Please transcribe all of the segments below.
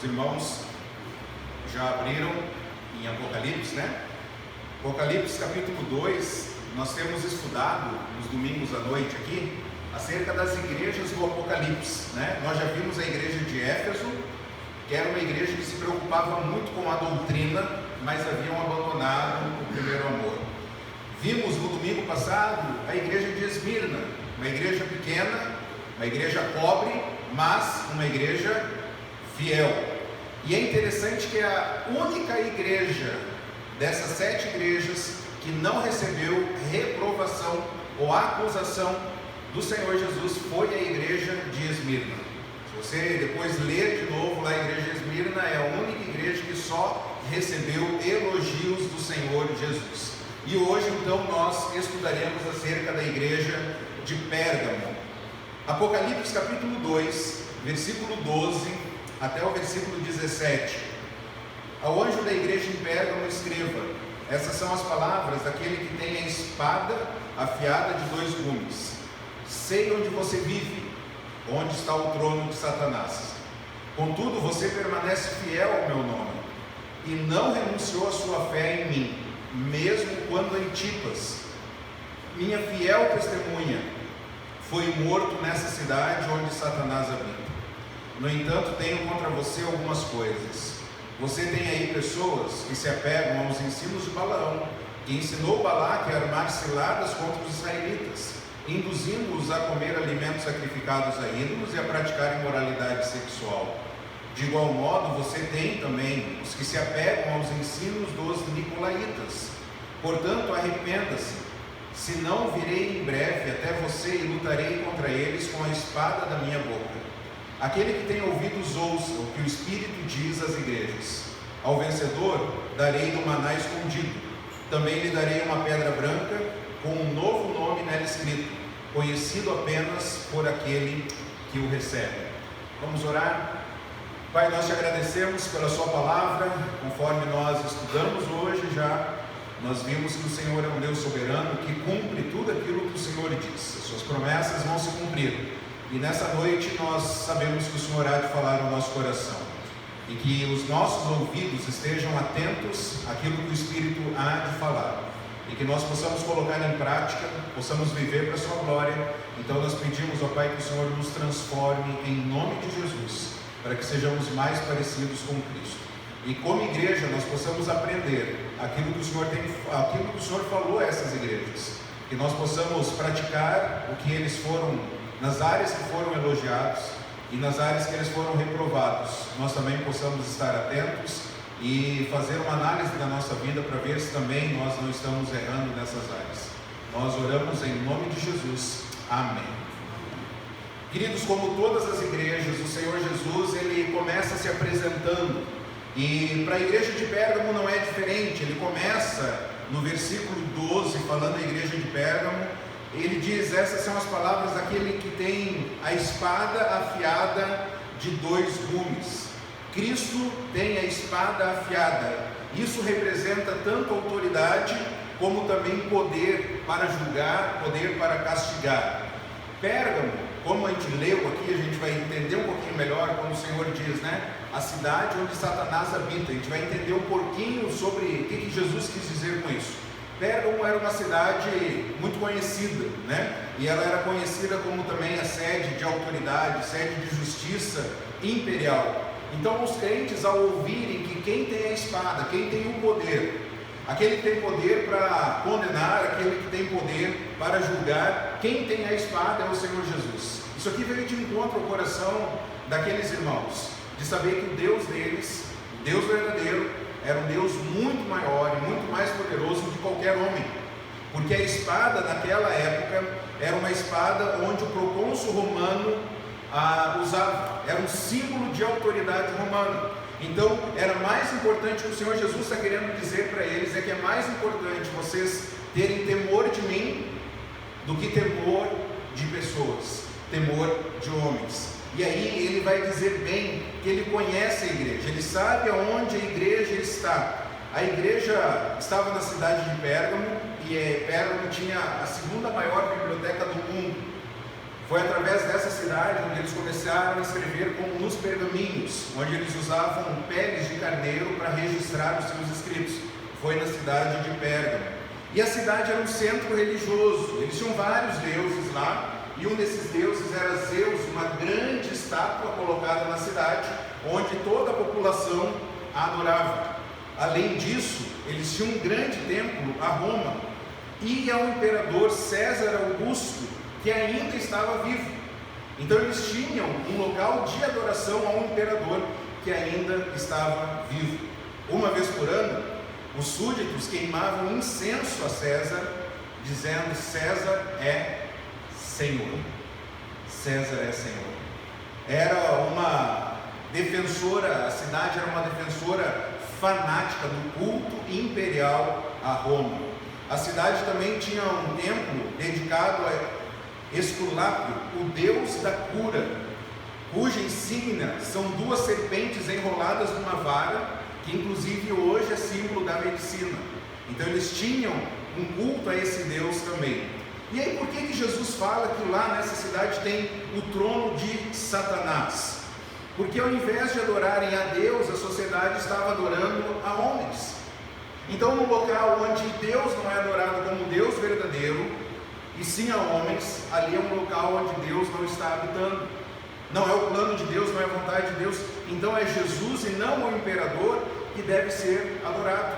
Os irmãos já abriram em Apocalipse, né? Apocalipse capítulo 2, nós temos estudado nos domingos à noite aqui acerca das igrejas do Apocalipse, né? Nós já vimos a igreja de Éfeso, que era uma igreja que se preocupava muito com a doutrina, mas haviam abandonado o primeiro amor. Vimos no domingo passado a igreja de Esmirna, uma igreja pequena, uma igreja pobre, mas uma igreja fiel. E é interessante que a única igreja dessas 7 igrejas que não recebeu reprovação ou acusação do Senhor Jesus foi a igreja de Esmirna. Se você depois ler de novo lá a igreja de Esmirna, é a única igreja que só recebeu elogios do Senhor Jesus. E hoje então nós estudaremos acerca da igreja de Pérgamo. Apocalipse capítulo 2, versículo 12 até o versículo 17. Ao anjo da igreja em Pérgamo escreva: essas são as palavras daquele que tem a espada afiada de 2 gumes. Sei onde você vive, onde está o trono de Satanás. Contudo, você permanece fiel ao meu nome, e não renunciou a sua fé em mim, mesmo quando Antipas, minha fiel testemunha, foi morto nessa cidade onde Satanás habita. No entanto, tenho contra você algumas coisas. Você tem aí pessoas que se apegam aos ensinos de Balaão, que ensinou Balaque a armar ciladas contra os israelitas, induzindo-os a comer alimentos sacrificados a ídolos e a praticar imoralidade sexual. De igual modo, você tem também os que se apegam aos ensinos dos nicolaítas. Portanto, arrependa-se, senão virei em breve até você e lutarei contra eles com a espada da minha boca. Aquele que tem ouvidos ouça o que o Espírito diz às igrejas. Ao vencedor darei do maná escondido. Também lhe darei uma pedra branca com um novo nome nela escrito, conhecido apenas por aquele que o recebe. Vamos orar? Pai, nós te agradecemos pela sua palavra. Conforme nós estudamos hoje já, nós vimos que o Senhor é um Deus soberano que cumpre tudo aquilo que o Senhor diz. As suas promessas vão se cumprir. E nessa noite nós sabemos que o Senhor há de falar ao nosso coração, e que os nossos ouvidos estejam atentos àquilo que o Espírito há de falar, e que nós possamos colocar em prática, possamos viver para a sua glória. Então nós pedimos ao Pai que o Senhor nos transforme em nome de Jesus, para que sejamos mais parecidos com Cristo. E como igreja nós possamos aprender aquilo que o Senhor falou a essas igrejas, que nós possamos praticar o que eles foram, nas áreas que foram elogiados e nas áreas que eles foram reprovados. Nós também possamos estar atentos e fazer uma análise da nossa vida para ver se também nós não estamos errando nessas áreas. Nós oramos em nome de Jesus. Amém. Queridos, como todas as igrejas, o Senhor Jesus, ele começa se apresentando, e para a igreja de Pérgamo não é diferente. Ele começa no versículo 12, falando da igreja de Pérgamo. Ele diz: essas são as palavras daquele que tem a espada afiada de 2 gumes. Cristo tem a espada afiada. Isso representa tanto autoridade como também poder para julgar, poder para castigar. Pérgamo, como a gente leu aqui, a gente vai entender um pouquinho melhor quando o Senhor diz, né? A cidade onde Satanás habita. A gente vai entender um pouquinho sobre o que Jesus quis dizer com isso. Pérgamo era uma cidade muito conhecida, né? E ela era conhecida como também a sede de autoridade, sede de justiça imperial. Então os crentes, ao ouvirem que quem tem a espada, quem tem o poder, aquele que tem poder para condenar, aquele que tem poder para julgar, quem tem a espada é o Senhor Jesus. Isso aqui veio de encontro ao coração daqueles irmãos, de saber que o Deus deles, o Deus verdadeiro, era um Deus muito maior e muito mais poderoso do que qualquer homem, porque a espada naquela época era uma espada onde o procônsul romano usava, era um símbolo de autoridade romana. Então era mais importante, o que o Senhor Jesus está querendo dizer para eles é que é mais importante vocês terem temor de mim do que temor de pessoas, temor de homens. E aí ele vai dizer bem que ele conhece a igreja, ele sabe aonde a igreja está. A igreja estava na cidade de Pérgamo, e Pérgamo tinha a 2ª maior biblioteca do mundo. Foi através dessa cidade onde eles começaram a escrever como nos pergaminhos, onde eles usavam peles de carneiro para registrar os seus escritos. Foi na cidade de Pérgamo. E a cidade era um centro religioso, eles tinham vários deuses lá, e um desses deuses era Zeus, uma grande estátua colocada na cidade, onde toda a população a adorava. Além disso, eles tinham um grande templo a Roma, e ao imperador César Augusto, que ainda estava vivo. Então eles tinham um local de adoração ao imperador que ainda estava vivo. Uma vez por ano, os súditos queimavam incenso a César, dizendo: César é Senhor. César é Senhor. Era uma defensora, a cidade era uma defensora fanática do culto imperial a Roma. A cidade também tinha um templo dedicado a Esculápio, o deus da cura, cuja insígnia são duas serpentes enroladas numa vara, que inclusive hoje é símbolo da medicina. Então eles tinham um culto a esse deus também. E aí por que Jesus fala que lá nessa cidade tem o trono de Satanás? Porque ao invés de adorarem a Deus, a sociedade estava adorando a homens. Então no local onde Deus não é adorado como Deus verdadeiro, e sim a homens, ali é um local onde Deus não está habitando. Não é o plano de Deus, não é a vontade de Deus. Então é Jesus e não o imperador que deve ser adorado.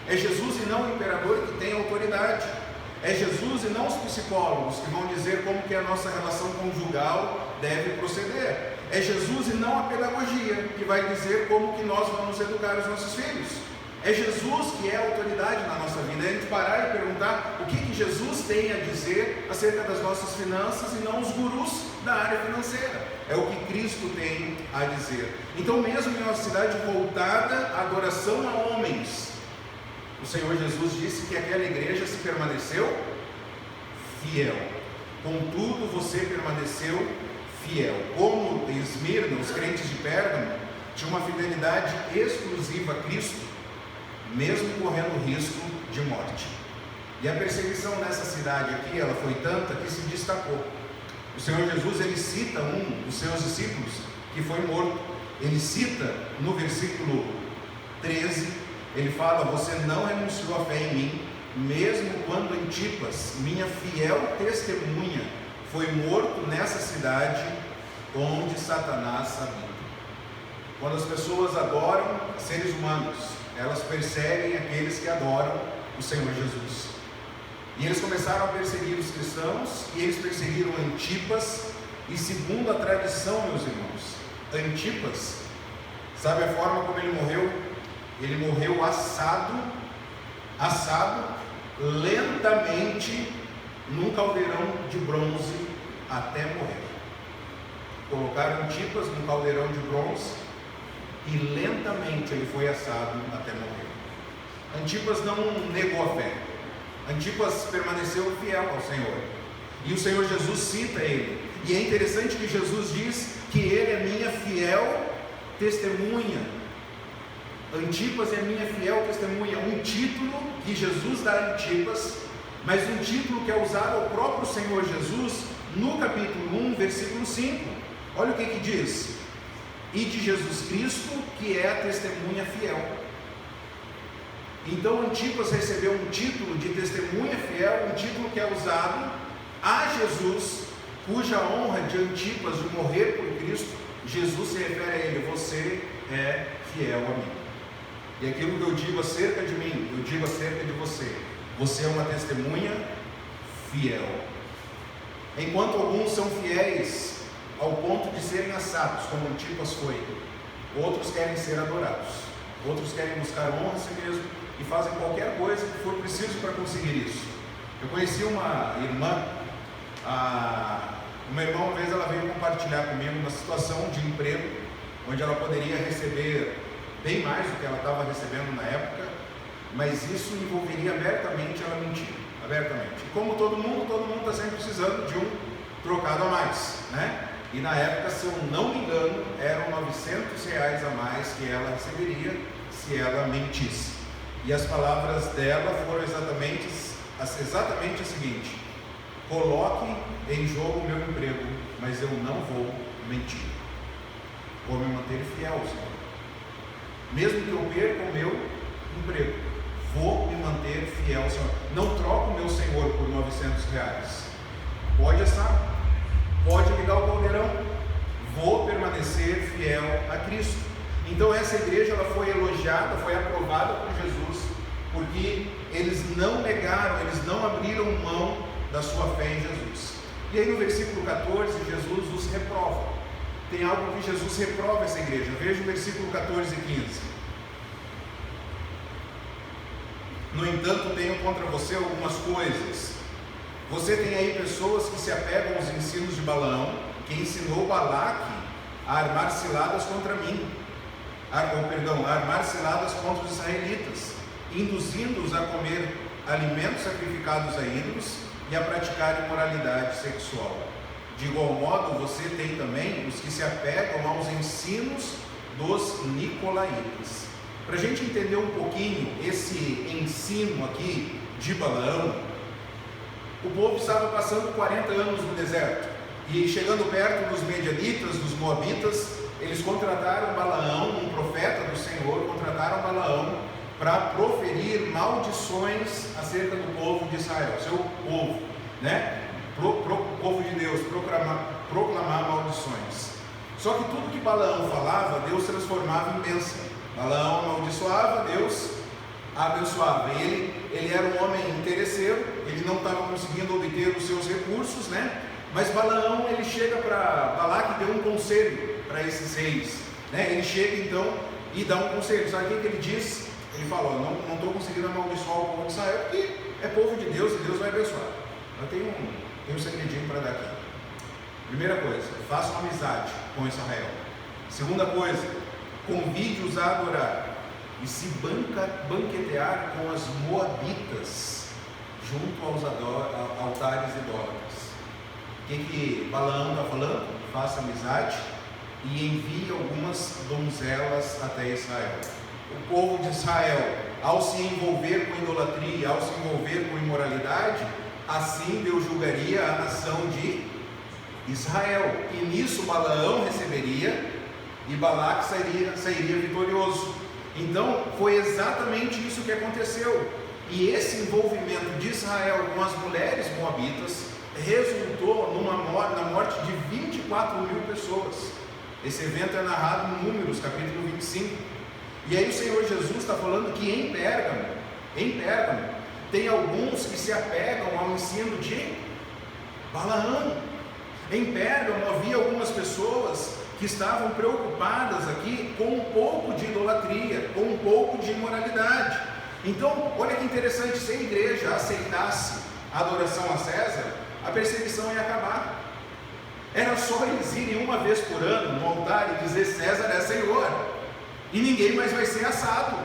É Jesus e não o imperador que tem autoridade. É Jesus e não os psicólogos que vão dizer como que a nossa relação conjugal deve proceder. É Jesus e não a pedagogia que vai dizer como que nós vamos educar os nossos filhos. É Jesus que é a autoridade na nossa vida. É a gente parar e perguntar o que Jesus tem a dizer acerca das nossas finanças e não os gurus da área financeira. É o que Cristo tem a dizer. Então mesmo em uma cidade voltada à adoração a homens, o Senhor Jesus disse que aquela igreja se permaneceu fiel. Contudo, você permaneceu fiel. Como Esmirna, os crentes de Pérgamo, tinham uma fidelidade exclusiva a Cristo, mesmo correndo risco de morte. E a perseguição nessa cidade aqui, ela foi tanta que se destacou. O Senhor Jesus, ele cita um dos seus discípulos que foi morto. Ele cita no versículo 13, ele fala: você não renunciou à fé em mim, mesmo quando Antipas, minha fiel testemunha, foi morto nessa cidade onde Satanás habita. Quando as pessoas adoram seres humanos, elas perseguem aqueles que adoram o Senhor Jesus. E eles começaram a perseguir os cristãos, e eles perseguiram Antipas, e segundo a tradição, meus irmãos, Antipas, sabe a forma como ele morreu? Ele morreu assado lentamente, num caldeirão de bronze, até morrer. Colocaram Antipas num caldeirão de bronze, e lentamente ele foi assado até morrer. Antipas não negou a fé. Antipas permaneceu fiel ao Senhor. E o Senhor Jesus cita ele. E é interessante que Jesus diz que ele é minha fiel testemunha. Antipas é minha fiel testemunha. Um título que Jesus dá a Antipas, mas um título que é usado ao próprio Senhor Jesus no capítulo 1, versículo 5. Olha o que diz: e de Jesus Cristo, que é a testemunha fiel. Então Antipas recebeu um título de testemunha fiel, um título que é usado a Jesus, cuja honra de Antipas de morrer por Cristo, Jesus se refere a ele: você é fiel a mim. E aquilo que eu digo acerca de mim, eu digo acerca de você: você é uma testemunha fiel. Enquanto alguns são fiéis ao ponto de serem assados, como Antipas foi, outros querem ser adorados, outros querem buscar honra a si mesmo e fazem qualquer coisa que for preciso para conseguir isso. Eu conheci uma irmã, uma vez ela veio compartilhar comigo uma situação de emprego, onde ela poderia receber bem mais do que ela estava recebendo na época, mas isso envolveria abertamente ela mentir, abertamente. E como todo mundo está sempre precisando de um trocado a mais, né? E na época, se eu não me engano, eram R$900 a mais que ela receberia se ela mentisse. E as palavras dela foram exatamente a seguinte: coloque em jogo o meu emprego, mas eu não vou mentir. Vou me manter fiel ao Senhor. Mesmo que eu perca o meu emprego, vou me manter fiel ao Senhor. Não troco o meu Senhor por R$900. Pode assar, pode ligar o caldeirão. Vou permanecer fiel a Cristo. Então essa igreja ela foi elogiada, foi aprovada por Jesus, porque eles não negaram, eles não abriram mão da sua fé em Jesus. E aí no versículo 14, Jesus os reprova. Tem algo que Jesus reprova essa igreja. Veja o versículo 14 e 15. No entanto, tenho contra você algumas coisas. Você tem aí pessoas que se apegam aos ensinos de Balaão, que ensinou Balaque a armar ciladas contra mim. A armar ciladas contra os israelitas, induzindo-os a comer alimentos sacrificados a ídolos e a praticar imoralidade sexual. De igual modo, você tem também os que se apegam aos ensinos dos nicolaítas. Para a gente entender um pouquinho esse ensino aqui de Balaão, o povo estava passando 40 anos no deserto, e chegando perto dos medianitas, dos moabitas, eles contrataram Balaão, um profeta do Senhor, contrataram Balaão para proferir maldições acerca do povo de Israel, seu povo, né? Povo de Deus, proclamar maldições. Só que tudo que Balaão falava, Deus transformava em bênção. Balaão amaldiçoava, Deus abençoava. Ele era um homem interesseiro, ele não estava conseguindo obter os seus recursos, né? Mas Balaão, ele chega para Balaque e deu um conselho para esses reis, né? Ele chega então e dá um conselho. Sabe o que ele diz? Ele fala: não estou conseguindo amaldiçoar o povo de Israel, porque é povo de Deus e Deus vai abençoar. Eu tenho um segredinho para dar aqui. Primeira coisa, faça uma amizade com Israel. Segunda coisa, convide-os a adorar e se banquetear com as moabitas junto aos altares idólatras. O que Balaão está falando? Faça amizade e envie algumas donzelas até Israel. O povo de Israel, ao se envolver com idolatria, ao se envolver com imoralidade, assim Deus julgaria a nação de Israel. E nisso Balaão receberia e Balaque sairia vitorioso. Então foi exatamente isso que aconteceu. E esse envolvimento de Israel com as mulheres moabitas resultou na morte de 24 mil pessoas. Esse evento é narrado em Números, capítulo 25. E aí o Senhor Jesus está falando que em Pérgamo, tem alguns que se apegam ao ensino de Balaão. Em Pérgamo havia algumas pessoas que estavam preocupadas aqui com um pouco de idolatria, com um pouco de imoralidade. Então, olha que interessante, se a igreja aceitasse a adoração a César, a perseguição ia acabar. Era só eles irem uma vez por ano no altar e dizer: César é Senhor, e ninguém mais vai ser assado,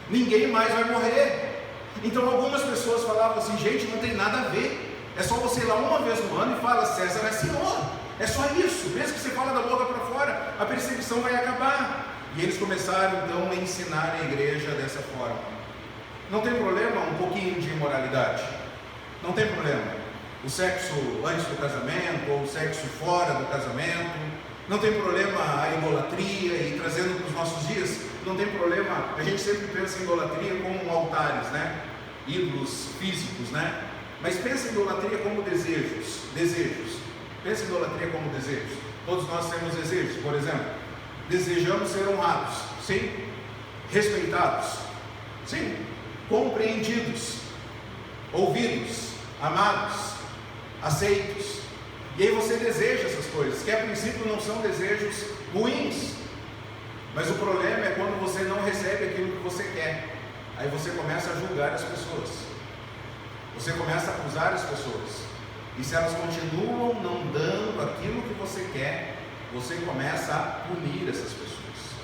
ninguém mais vai morrer. Então algumas pessoas falavam assim: gente, não tem nada a ver, é só você ir lá uma vez no ano e fala: César é Senhor, é só isso, mesmo que você fala da boca para fora, a perseguição vai acabar. E eles começaram então a ensinar a igreja dessa forma. Não tem problema um pouquinho de imoralidade, não tem problema o sexo antes do casamento ou o sexo fora do casamento, não tem problema a idolatria. E trazendo para os nossos dias, não tem problema, a gente sempre pensa em idolatria como altares, né? Ídolos físicos, né? Mas pensa em idolatria como desejos. Pensa em idolatria como desejos. Todos nós temos desejos. Por exemplo, desejamos ser honrados, sim. Respeitados, sim. Compreendidos, ouvidos, amados, aceitos. E aí você deseja essas coisas, que a princípio não são desejos ruins, mas o problema é quando você não recebe aquilo que você quer. Aí você começa a julgar as pessoas, você começa a acusar as pessoas, e se elas continuam não dando aquilo que você quer, você começa a punir essas pessoas,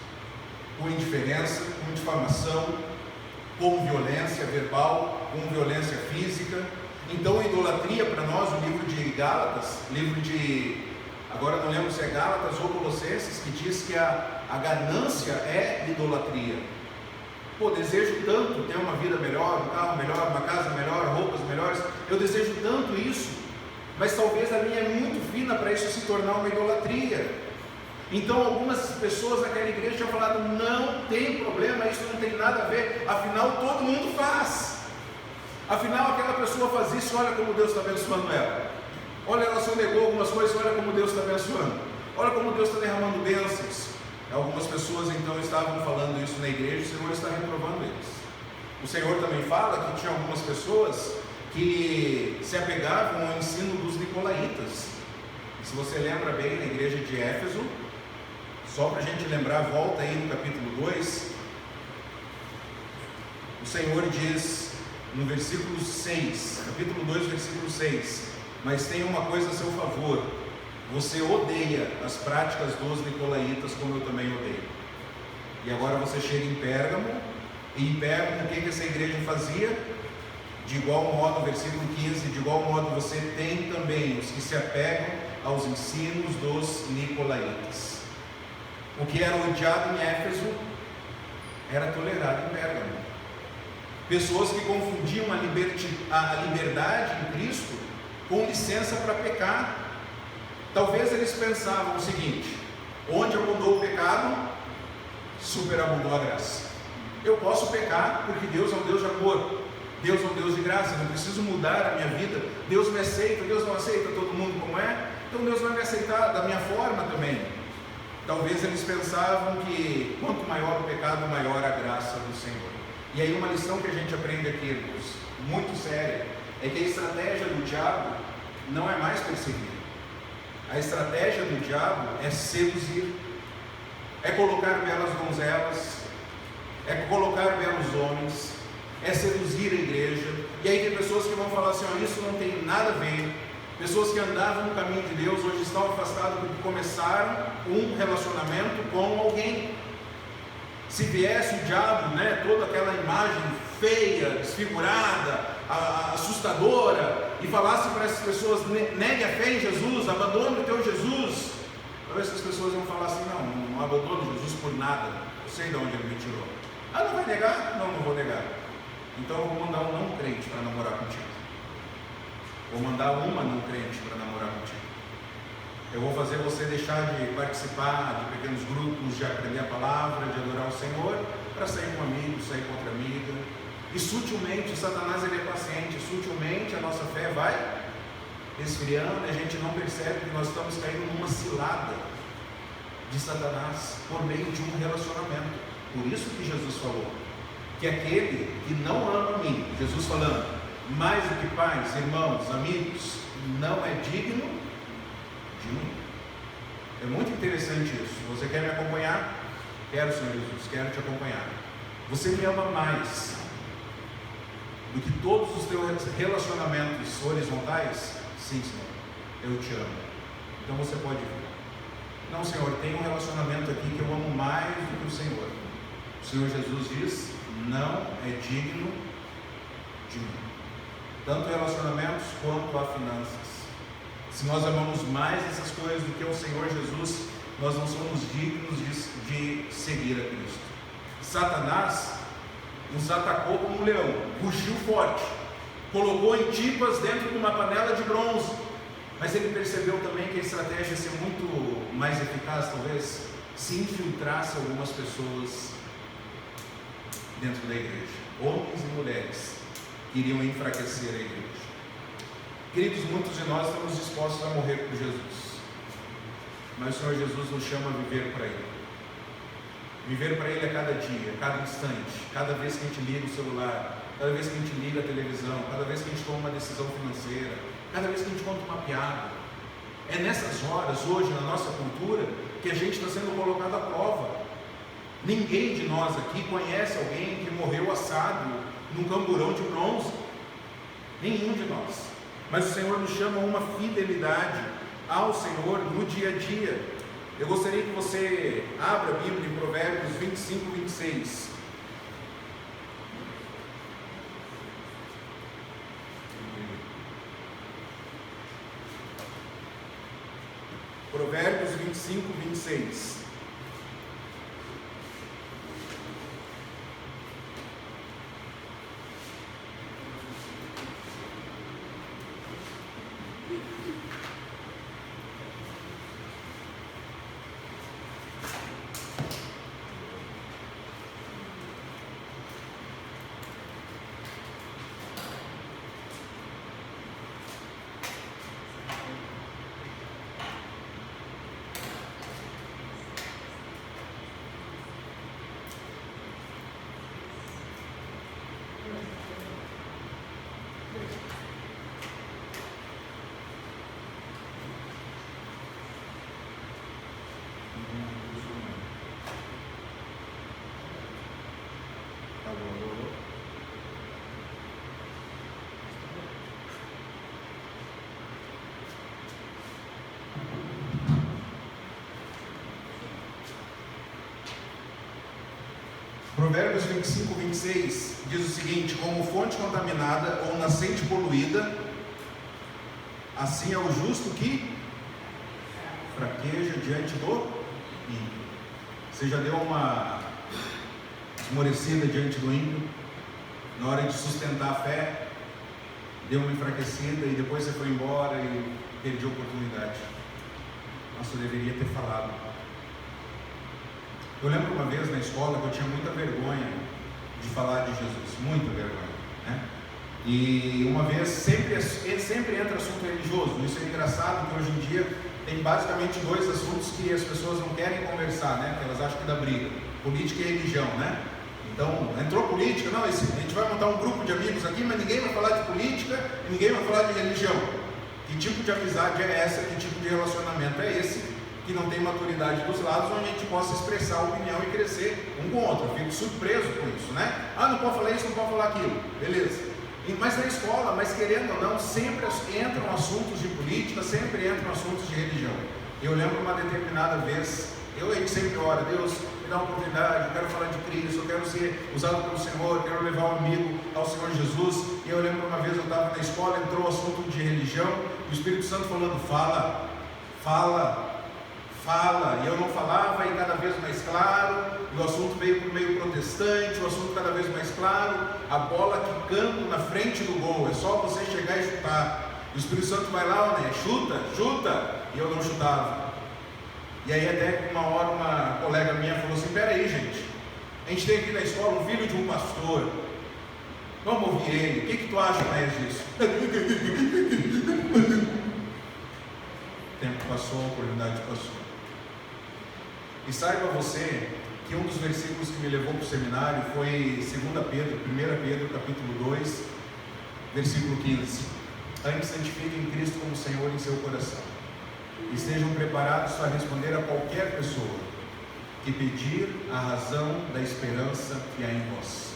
com indiferença, com difamação, com violência verbal, com violência física. Então a idolatria para nós, o livro de Gálatas, agora não lembro se é Gálatas ou Colossenses, que diz que a ganância é idolatria. Pô, desejo tanto ter uma vida melhor, um carro melhor, uma casa melhor, roupas melhores, eu desejo tanto isso, mas talvez a linha é muito fina para isso se tornar uma idolatria. Então algumas pessoas naquela igreja tinham falado: não tem problema, isso não tem nada a ver, afinal todo mundo faz, afinal aquela pessoa faz isso, olha como Deus está abençoando ela, olha, ela só negou algumas coisas, olha como Deus está abençoando, olha como Deus está derramando bênçãos. Algumas pessoas então estavam falando isso na igreja, o Senhor está reprovando eles. O Senhor também fala que tinha algumas pessoas que se apegavam ao ensino dos nicolaítas. E se você lembra bem, na igreja de Éfeso, só para a gente lembrar, volta aí no capítulo 2, o Senhor diz no versículo 6, capítulo 2, versículo 6: mas tem uma coisa a seu favor, você odeia as práticas dos nicolaítas, como eu também odeio. E agora você chega em Pérgamo, e em Pérgamo o que essa igreja fazia? De igual modo, versículo 15, de igual modo você tem também os que se apegam aos ensinos dos nicolaítas. O que era odiado em Éfeso era tolerado em Pérgamo. Pessoas que confundiam a liberdade em Cristo com licença para pecar. Talvez eles pensavam o seguinte: onde abundou o pecado, superabundou a graça. Eu posso pecar porque Deus é um Deus de amor, Deus é um Deus de graça, não preciso mudar a minha vida. Deus me aceita, Deus não aceita todo mundo como é, então Deus vai me aceitar da minha forma também. Talvez eles pensavam que quanto maior o pecado, maior a graça do Senhor. E aí uma lição que a gente aprende aqui, irmãos, muito séria, é que a estratégia do diabo não é mais perseguir. A estratégia do diabo é seduzir, é colocar belas donzelas, é colocar belos homens, é seduzir a igreja. E aí tem pessoas que vão falar assim: ó, isso não tem nada a ver. Pessoas que andavam no caminho de Deus hoje estão afastadas porque começaram um relacionamento com alguém. Se viesse o diabo, né, toda aquela imagem feia, desfigurada, assustadora, e falasse para essas pessoas: negue a fé em Jesus, abandone o teu Jesus, talvez essas pessoas iam falar assim: não abandono Jesus por nada, eu sei de onde ele me tirou. Ah, não vai negar? Não vou negar. Então eu vou mandar um não crente para namorar contigo, vou mandar uma não crente para namorar contigo, eu vou fazer você deixar de participar de pequenos grupos, de aprender a palavra, de adorar o Senhor, para sair com um amigo, sair com outra amiga. E sutilmente, Satanás ele é paciente, sutilmente a nossa fé vai esfriando, e a gente não percebe que nós estamos caindo numa cilada de Satanás por meio de um relacionamento. Por isso que Jesus falou que aquele que não ama a mim, Jesus falando, mais do que pais, irmãos, amigos, não é digno de mim. É muito interessante isso. Você quer me acompanhar? Quero, Senhor Jesus, quero te acompanhar. Você me ama mais do que todos os teus relacionamentos horizontais? Sim, Senhor, eu te amo. Então você pode vir. Não, Senhor, tem um relacionamento aqui que eu amo mais do que o Senhor. O Senhor Jesus diz: não é digno de mim. Tanto relacionamentos quanto a finanças. Se nós amamos mais essas coisas do que o Senhor Jesus, nós não somos dignos de seguir a Cristo. Satanás nos atacou como um leão, rugiu forte, colocou Antipas dentro de uma panela de bronze, mas ele percebeu também que a estratégia ia ser muito mais eficaz, talvez, se infiltrasse algumas pessoas dentro da igreja, homens e mulheres que iriam enfraquecer a igreja. Queridos, muitos de nós estamos dispostos a morrer por Jesus, mas o Senhor Jesus nos chama a viver para Ele. Viver para Ele a cada dia, a cada instante, cada vez que a gente liga o celular, cada vez que a gente liga a televisão, cada vez que a gente toma uma decisão financeira, cada vez que a gente conta uma piada. É nessas horas, hoje, na nossa cultura, que a gente está sendo colocado à prova. Ninguém de nós aqui conhece alguém que morreu assado num camburão de bronze. Nenhum de nós. Mas o Senhor nos chama a uma fidelidade ao Senhor no dia a dia. Eu gostaria que você abra a Bíblia em Provérbios 25, 26. Provérbios 25, 26. Alô. Provérbios 25, 26 diz o seguinte: como fonte contaminada ou nascente poluída, assim é o justo que fraqueja diante do ímpio. Você já deu uma esmorecida diante do ímpio? Na hora de sustentar a fé, deu uma enfraquecida e depois você foi embora e perdeu a oportunidade. Nossa, eu deveria ter falado. Eu lembro uma vez na escola que eu tinha muita vergonha de falar de Jesus, muita vergonha, né? E uma vez, sempre entra assunto religioso. Isso é engraçado, que hoje em dia tem basicamente dois assuntos que as pessoas não querem conversar, né? Que elas acham que dá briga: política e religião, né? Então, entrou política, não, a gente vai montar um grupo de amigos aqui, mas ninguém vai falar de política e ninguém vai falar de religião. Que tipo de amizade é essa? Que tipo de relacionamento é esse? Que não tem maturidade dos lados, onde a gente possa expressar a opinião e crescer um com o outro. Eu fico surpreso com isso, né? Ah, não pode falar isso, não pode falar aquilo, beleza. Mas na escola, mas querendo ou não, sempre entram assuntos de política, sempre entram assuntos de religião. Eu lembro uma determinada vez, a gente sempre ora: Deus, me dá uma oportunidade, eu quero falar de Cristo, eu quero ser usado pelo Senhor, eu quero levar um amigo ao Senhor Jesus. E eu lembro uma vez, eu estava na escola, entrou o assunto de religião, e o Espírito Santo falando: fala, e eu não falava, e cada vez mais claro, e o assunto veio para o meio protestante, o assunto cada vez mais claro, a bola quicando na frente do gol, é só você chegar e chutar. E o Espírito Santo vai lá, né? Chuta, e eu não chutava. E aí até uma hora uma colega minha falou assim: peraí, gente, a gente tem aqui na escola um filho de um pastor, vamos ouvir ele, o que tu acha mais disso? O tempo passou, a oportunidade passou. E saiba você que um dos versículos que me levou para o seminário foi 2 Pedro, 1 Pedro, capítulo 2, versículo 15. Antes santifiquem Cristo como Senhor em seu coração, e estejam preparados para responder a qualquer pessoa que pedir a razão da esperança que há em vós.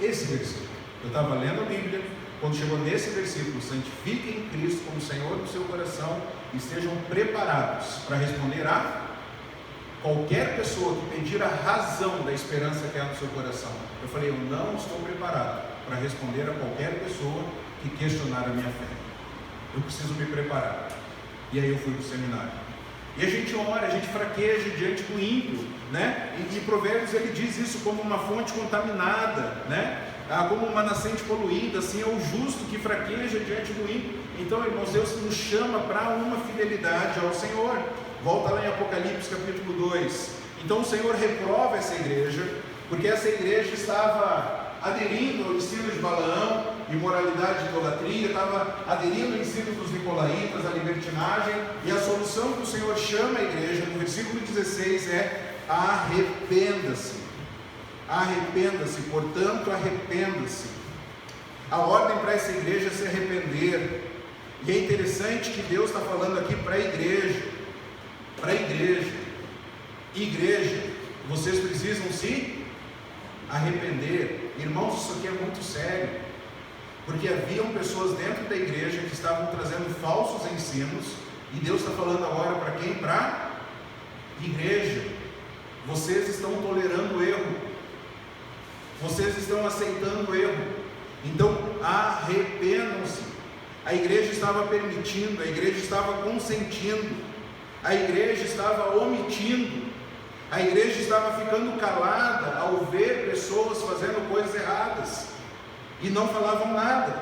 Esse versículo, eu estava lendo a Bíblia, quando chegou nesse versículo: santifiquem Cristo como Senhor no seu coração, e estejam preparados para responder a qualquer pessoa que pedir a razão da esperança que há no seu coração. Eu falei: eu não estou preparado para responder a qualquer pessoa que questionar a minha fé. Eu preciso me preparar. E aí eu fui para o seminário. E a gente ora, a gente fraqueja diante do ímpio, né? E Provérbios ele diz isso como uma fonte contaminada, né? Como uma nascente poluída, assim é o justo que fraqueja diante do ímpio. Então, irmãos, Deus nos chama para uma fidelidade ao Senhor. Volta lá em Apocalipse capítulo 2. Então o Senhor reprova essa igreja, porque essa igreja estava aderindo ao ensino de Balaão, imoralidade e idolatria, estava aderindo ao ensino dos nicolaítas, a libertinagem, e a solução que o Senhor chama a igreja no versículo 16 é: arrependa-se. Arrependa-se, portanto, arrependa-se. A ordem para essa igreja é se arrepender. E é interessante que Deus está falando aqui para a igreja. Para a igreja, vocês precisam se arrepender. Irmãos, isso aqui é muito sério, porque haviam pessoas dentro da igreja que estavam trazendo falsos ensinos, e Deus está falando agora para quem? Para a igreja. Vocês estão tolerando o erro, vocês estão aceitando o erro, então arrependam-se. A igreja estava permitindo, a igreja estava consentindo, a igreja estava omitindo, a igreja estava ficando calada ao ver pessoas fazendo coisas erradas e não falavam nada.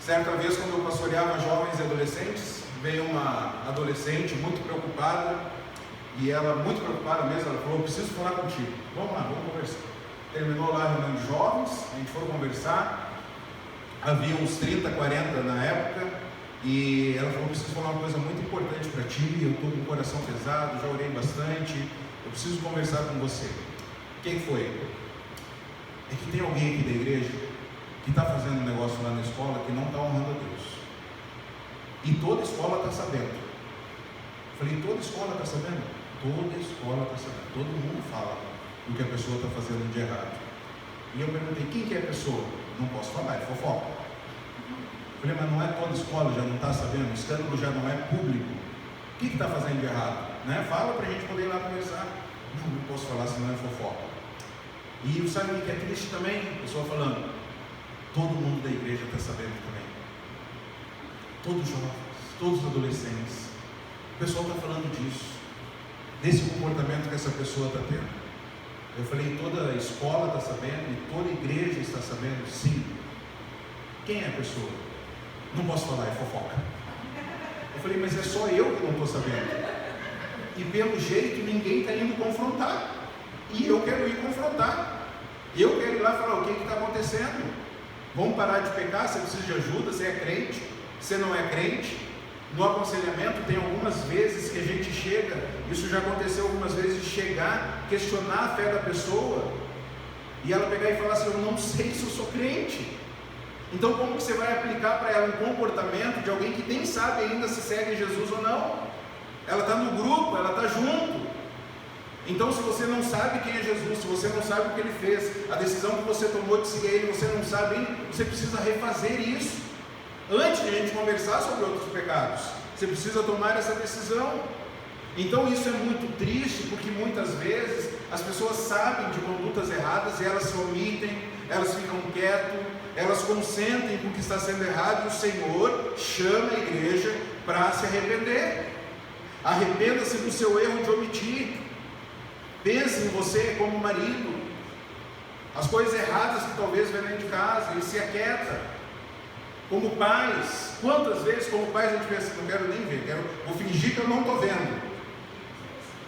Certa vez, quando eu pastoreava jovens e adolescentes, veio uma adolescente muito preocupada, e ela, muito preocupada mesmo, ela falou: eu preciso falar contigo, vamos lá, vamos conversar. Terminou lá a reunião de jovens, a gente foi conversar, havia uns 30, 40 na época, e ela falou: eu preciso falar uma coisa muito importante para ti, eu estou com o coração pesado, já orei bastante, eu preciso conversar com você. Quem foi? É que tem alguém aqui da igreja que está fazendo um negócio lá na escola que não está honrando a Deus, e toda a escola está sabendo. Eu falei: toda a escola está sabendo? Toda a escola está sabendo, todo mundo fala. do que a pessoa está fazendo de errado. E eu perguntei, quem que é a pessoa? Não posso falar, é fofoca. Falei, mas não é toda escola, já não está sabendo, o escândalo já não é público. O que está fazendo de errado? Né? Fala para a gente poder ir lá conversar. Não posso falar, senão é fofoca. E sabe o que é triste também? A pessoa falando, todo mundo da igreja está sabendo também. Todos os jovens, todos os adolescentes. O pessoal está falando disso, desse comportamento que essa pessoa está tendo. Eu falei, toda a escola está sabendo e toda a igreja está sabendo? Sim. Quem é a pessoa? Não posso falar, é fofoca. Eu falei, mas é só eu que não estou sabendo. E pelo jeito ninguém está indo confrontar. E eu quero ir confrontar. Eu quero ir lá falar, o que está acontecendo? Vamos parar de pecar? Você precisa de ajuda? Você é crente? Você não é crente? No aconselhamento tem algumas vezes que a gente chega, isso já aconteceu algumas vezes, de chegar, questionar a fé da pessoa e ela pegar e falar assim, eu não sei se eu sou crente. Então como que você vai aplicar para ela um comportamento de alguém que nem sabe ainda se segue Jesus ou não? Ela está no grupo, ela está junto. Então se você não sabe quem é Jesus, se você não sabe o que ele fez, a decisão que você tomou de seguir ele, você não sabe ainda, você precisa refazer isso. Antes de a gente conversar sobre outros pecados, você precisa tomar essa decisão. Então isso é muito triste, porque muitas vezes as pessoas sabem de condutas erradas e elas se omitem, elas ficam quietas, elas consentem com o que está sendo errado, e o Senhor chama a igreja para se arrepender. Arrependa-se do seu erro de omitir. Pense em você como marido, as coisas erradas que talvez venham de casa, e se aquieta. Como pais, quantas vezes como pais a gente pensa, não quero nem ver, vou fingir que eu não estou vendo.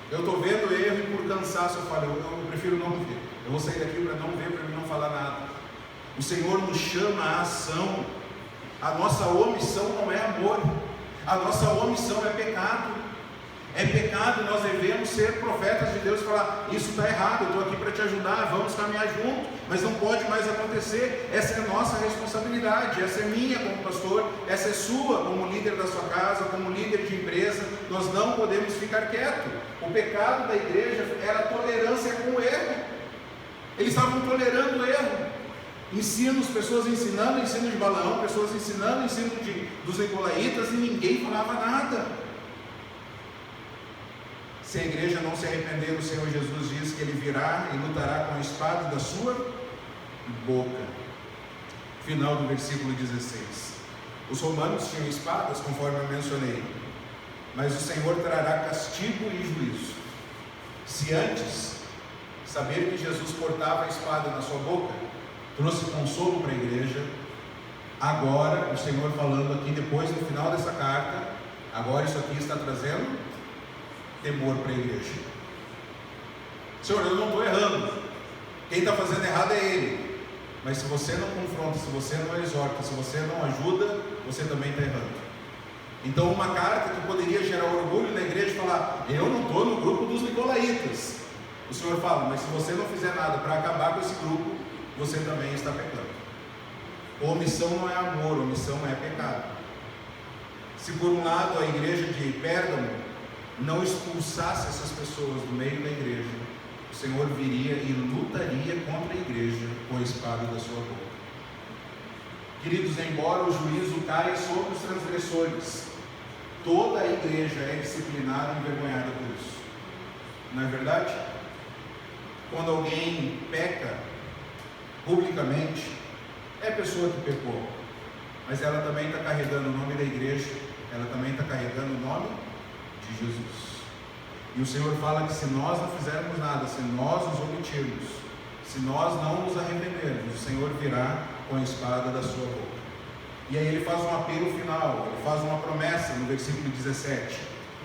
Eu estou vendo o erro e por cansaço eu falo, eu prefiro não ver. Eu vou sair daqui para não ver, para mim não falar nada. O Senhor nos chama à ação. A nossa omissão não é amor, a nossa omissão é pecado. É pecado, nós devemos ser profetas de Deus e falar, isso está errado, eu estou aqui para te ajudar, vamos caminhar junto, mas não pode mais acontecer. Essa é a nossa responsabilidade, essa é minha como pastor, essa é sua como líder da sua casa, como líder de empresa. Nós não podemos ficar quietos. O pecado da igreja era a tolerância com o erro. Eles estavam tolerando o erro. Ensinos, pessoas ensinando o ensino de Balaão, pessoas ensinando o ensino dos nicolaítas, e ninguém falava nada. Se a igreja não se arrepender, o Senhor Jesus diz que ele virá e lutará com a espada da sua boca. Final do versículo 16. Os romanos tinham espadas, conforme eu mencionei, mas o Senhor trará castigo e juízo. Se antes saber que Jesus portava a espada na sua boca trouxe consolo para a igreja, agora o Senhor falando aqui depois no final dessa carta, agora isso aqui está trazendo temor para a igreja. Senhor, eu não estou errando, quem está fazendo errado é ele, mas se você não confronta, se você não exorta, se você não ajuda, você também está errando. Então uma carta que poderia gerar orgulho na igreja e falar, eu não estou no grupo dos nicolaítas, o Senhor fala, mas se você não fizer nada para acabar com esse grupo, você também está pecando. Omissão não é amor, omissão é pecado. Se por um lado a igreja de Pérgamo não expulsasse essas pessoas do meio da igreja, o Senhor viria e lutaria contra a igreja com a espada da sua boca. Queridos, embora o juízo caia sobre os transgressores, toda a igreja é disciplinada e envergonhada por isso. Não é verdade? Quando alguém peca publicamente, é a pessoa que pecou, mas ela também está carregando o nome da igreja, ela também está carregando o nome de Jesus. E o Senhor fala que se nós não fizermos nada, se nós nos omitirmos, se nós não nos arrependermos, o Senhor virá com a espada da sua boca. E aí ele faz um apelo final, ele faz uma promessa no versículo 17: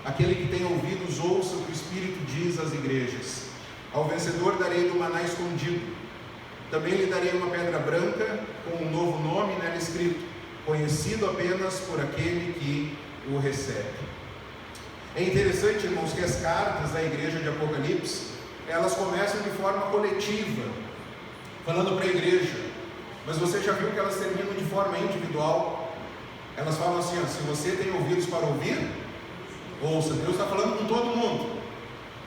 aquele que tem ouvidos ouça o que o Espírito diz às igrejas. Ao vencedor darei do maná escondido, também lhe darei uma pedra branca com um novo nome nela escrito, conhecido apenas por aquele que o recebe. É interessante, irmãos, que as cartas da igreja de Apocalipse, elas começam de forma coletiva, falando para a igreja, mas você já viu que elas terminam de forma individual. Elas falam assim, ó, se você tem ouvidos para ouvir, ouça. Deus está falando com todo mundo,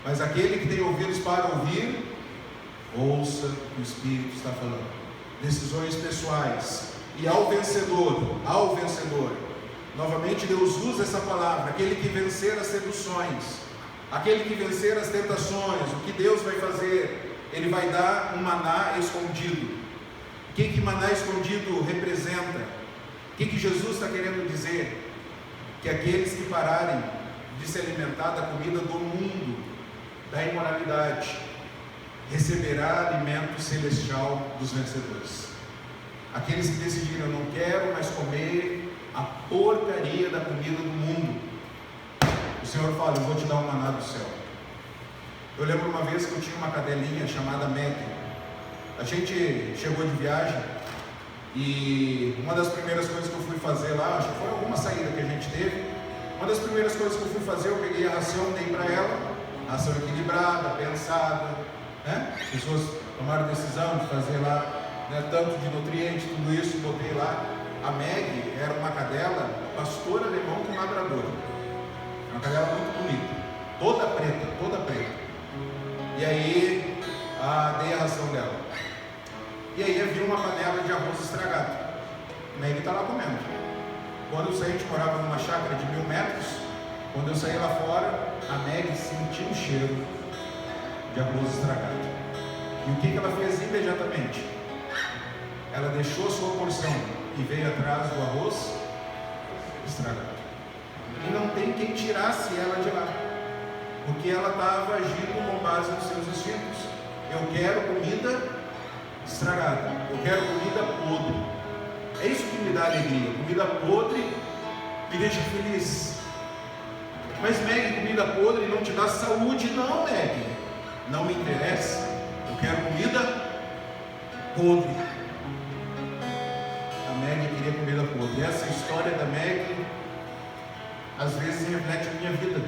mas aquele que tem ouvidos para ouvir, Ouça o que o Espírito está falando. Decisões pessoais. E ao vencedor, novamente Deus usa essa palavra, aquele que vencer as seduções, aquele que vencer as tentações. O que Deus vai fazer? Ele vai dar um maná escondido. O que maná escondido representa? O que Jesus está querendo dizer? Que aqueles que pararem de se alimentar da comida do mundo, da imoralidade, receberá alimento celestial dos vencedores. Aqueles que decidiram: eu não quero mais comer a porcaria da comida do mundo, o Senhor fala: eu vou te dar um maná do céu. Eu lembro uma vez que eu tinha uma cadelinha chamada Meg. A gente chegou de viagem e uma das primeiras coisas que eu fui fazer lá, acho que foi alguma saída que a gente teve, uma das primeiras coisas que eu fui fazer, eu peguei a ração, dei para ela, ração equilibrada, pensada, né? As pessoas tomaram decisão de fazer lá, né, tanto de nutrientes, tudo isso, botei lá. A Meg era uma cadela pastor alemão com labrador, uma cadela muito bonita, toda preta. E aí dei a ração dela. E aí havia uma panela de arroz estragado. A Meg está lá comendo. Quando eu saí, a gente morava numa chácara de 1000 metros. Quando eu saí lá fora, a Meg sentiu o cheiro de arroz estragado. E o que ela fez imediatamente? Ela deixou a sua porção e veio atrás do arroz estragado. E não tem quem tirasse ela de lá, porque ela estava agindo com base nos seus instintos. Eu quero comida estragada, eu quero comida podre. É isso que me dá alegria. Comida podre me deixa feliz. Mas Meg, comida podre não te dá saúde. Não, Meg, não me interessa. Eu quero comida podre. A Meg queria comida podre. Essa história da Meg às vezes reflete a minha vida.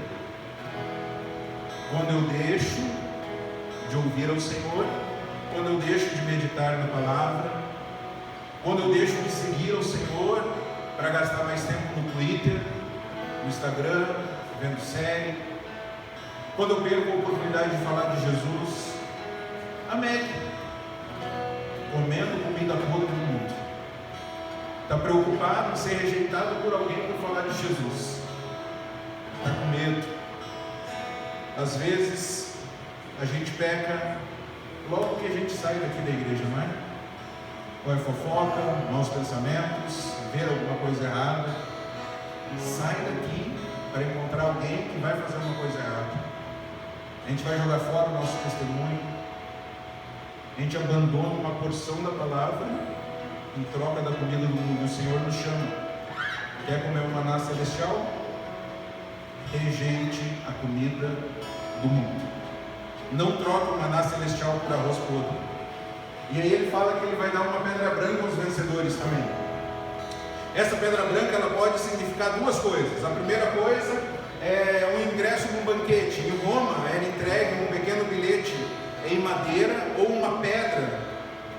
Quando eu deixo de ouvir ao Senhor, quando eu deixo de meditar na palavra, quando eu deixo de seguir ao Senhor para gastar mais tempo no Twitter, no Instagram, vendo série, quando eu perco a oportunidade de falar de Jesus, a Meg, comendo comida podre do mundo, está preocupado em ser rejeitado por alguém por falar de Jesus, está com medo. Às vezes a gente peca logo que a gente sai daqui da igreja, não é? Ou é fofoca, maus pensamentos, ver alguma coisa errada. Sai daqui para encontrar alguém que vai fazer uma coisa errada. A gente vai jogar fora o nosso testemunho. A gente abandona uma porção da palavra em troca da comida do mundo. O Senhor nos chama. Quer comer um maná celestial? Rejeite a comida do mundo. Não troca o maná celestial por arroz podre. E aí ele fala que ele vai dar uma pedra branca aos vencedores também. Essa pedra branca ela pode significar duas coisas. A primeira coisa é um ingresso num banquete. Em Roma era entregue um pequeno bilhete em madeira ou uma pedra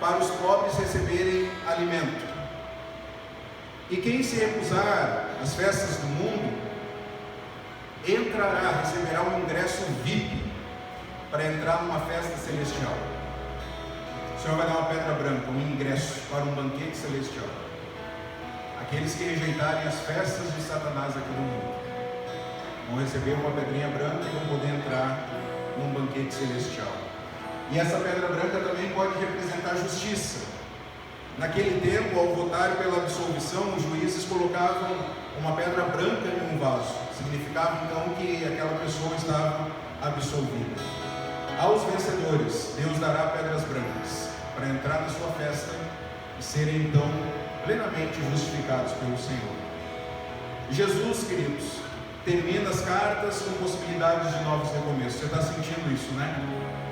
para os pobres receberem alimento. E quem se recusar às festas do mundo receberá um ingresso VIP para entrar numa festa celestial. O Senhor vai dar uma pedra branca, um ingresso para um banquete celestial. Aqueles que rejeitarem as festas de Satanás aqui no mundo vão receber uma pedrinha branca e vão poder entrar num banquete celestial. E essa pedra branca também pode representar justiça. Naquele tempo, ao votar pela absolvição, os juízes colocavam uma pedra branca em um vaso. Significava então que aquela pessoa estava absolvida. Aos vencedores, Deus dará pedras brancas para entrar na sua festa e serem então plenamente justificados pelo Senhor. Jesus, queridos, termina as cartas com possibilidades de novos recomeços. Você está sentindo isso, né?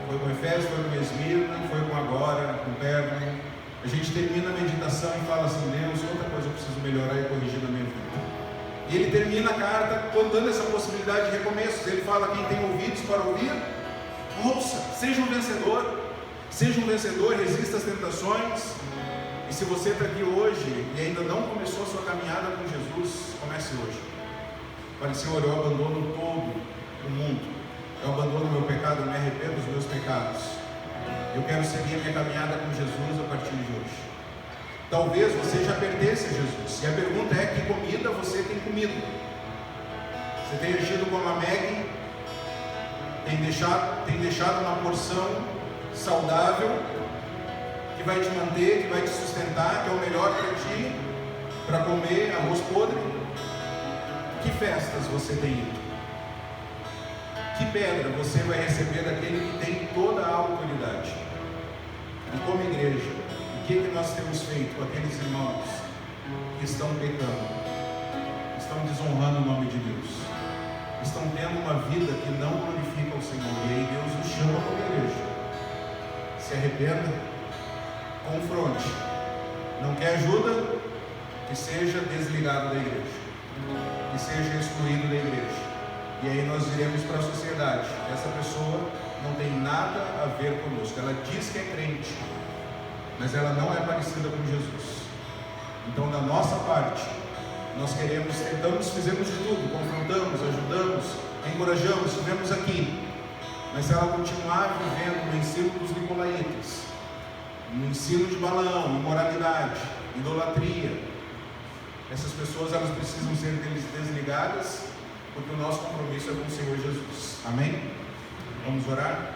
Foi com Efésios, foi com Esmirna, foi com agora, com Pérgamo. A gente termina a meditação e fala assim: Deus, outra coisa eu preciso melhorar e corrigir na minha vida. E ele termina a carta contando essa possibilidade de recomeços. Ele fala: quem tem ouvidos para ouvir, ouça, seja um vencedor, resista às tentações. E se você está aqui hoje e ainda não começou a sua caminhada com Jesus, comece hoje. Fale: Senhor, eu abandono todo o mundo, eu abandono o meu pecado, eu me arrependo dos meus pecados, Eu quero seguir a minha caminhada com Jesus a partir de hoje. Talvez você já pertence a Jesus. E a pergunta é: que comida você tem comido? Você tem agido como a Meg? Tem deixado uma porção saudável que vai te manter, que vai te sustentar, que é o melhor para ti, para comer arroz podre? Que festas você tem ido? Que pedra você vai receber daquele que tem toda a autoridade? E como igreja, o que nós temos feito com aqueles irmãos que estão pecando, estão desonrando o nome de Deus, estão tendo uma vida que não glorifica o Senhor? E aí Deus nos chama como igreja: se arrependa, confronte. Não quer ajuda? Que seja desligado da igreja, que seja excluído da igreja. E aí nós iremos para a sociedade: essa pessoa não tem nada a ver conosco. Ela diz que é crente, mas ela não é parecida com Jesus. Então, da nossa parte, nós fizemos de tudo, confrontamos, ajudamos, encorajamos, estivemos aqui. Mas se ela continuar vivendo no ensino dos nicolaítas, no ensino de Balaão, imoralidade, idolatria, essas pessoas, elas precisam ser desligadas, porque o nosso compromisso é com o Senhor Jesus. Amém? Vamos orar?